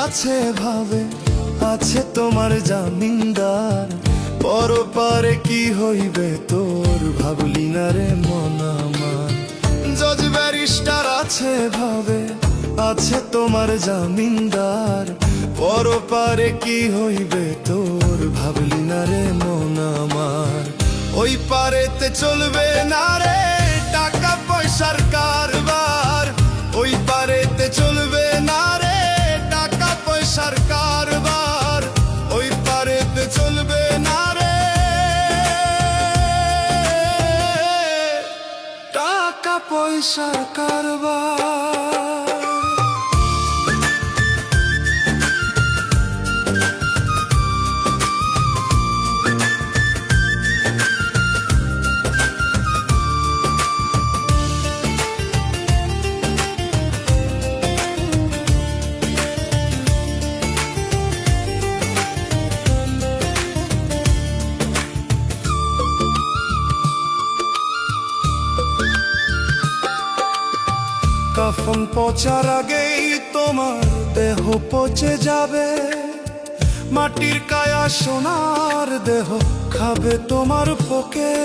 আছে ভাবে, আছে তোমার জামিনদার। পরপারে কি হইবে তোর, ভাবলি না রে মন আমার। জজ ব্যারিস্টার আছে ভাবে, আছে তোমার জামিনদার। পরপারে কি হইবে তোর, ভাবলি না রে মন আমার। ওই পারেতে চলবে না রে টাকা পয়সার কারবার, ওই পারেতে চলবে না রে টাকা পয়সার কারবার, ওই পারেতে চলবে না রে টাকা পয়সার কারবার। কাফন পচার আগেই তোমার দেহ পচে যাবে, মাটির কায়া সোনার দেহ খাবে তোমার পোকে।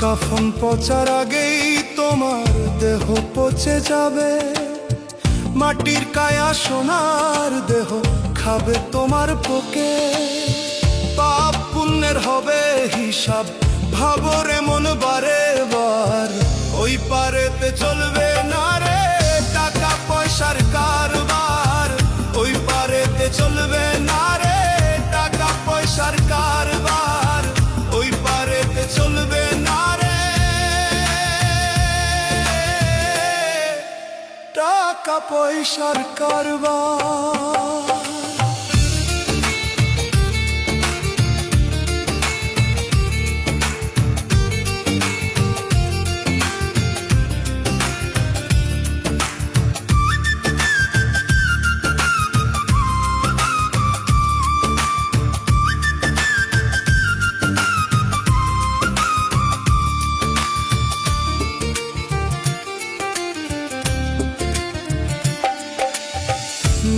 কাফন পচার আগেই তোমার দেহ পচে যাবে, মাটির কায়া সোনার দেহ খাবে তোমার পোকে। পাপ পুণ্যের হবে হিসাব, ভাবরে মন বারে বার। ওই পারেতে চলবে না রে টাকা পয়সার কারবার, ওই পারেতে চলবে না রে টাকা পয়সার কারবার, ওই পারেতে চলবে না রে টাকা পয়সার কারবার।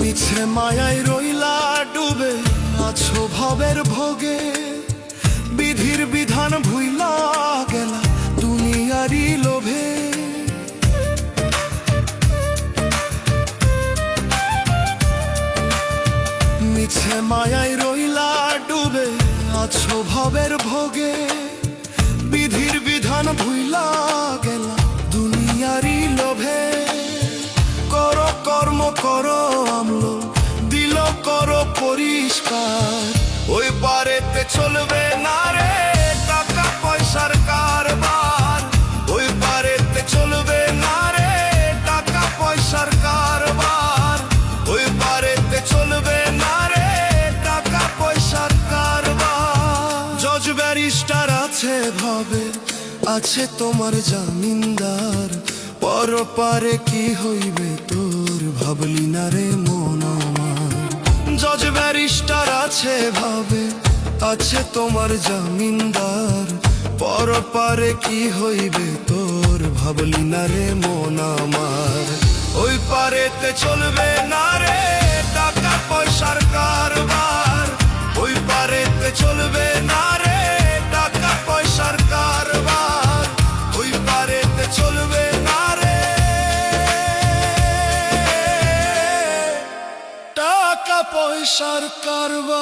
মিছে মায়ায় রইলা ডুবে আছো ভবের ভোগে, বিধির বিধান ভুইলা গেলা দুনিয়ারি লোভে। মিছে মায়ায় রইলা ডুবে আছো ভবের ভোগে, বিধির বিধান ভুইলা গেলা দুনিয়ারি লোভে। করো কর্ম করো আমল, দিল করো পরিষ্কার, ওই পারেতে চলবে না রে টাকা পয়সার কারবার, ওই পারেতে চলবে না রে টাকা পয়সার কারবার, ওই পারেতে চলবে না রে টাকা পয়সার কারবার। জজ ব্যারিস্টার আছে ভাবে, আছে তোমার জামিনদার। পরপারে কি হইবে তোর, ভাবলি না রে মন আমার। জজ ব্যারিস্টার আছে ভাবে, আছে তোমার জামিনদার। পরপারে কি হইবে তোর, ভাবলি না রে মন আমার। ওই পারেতে চলবে না রে টাকা পয়সার কারবার, ওই পারেতে চলবে না রে টাকা পয়সার কারবার, ওই পারেতে চলবে না রে টাকা পয়সার কারবার।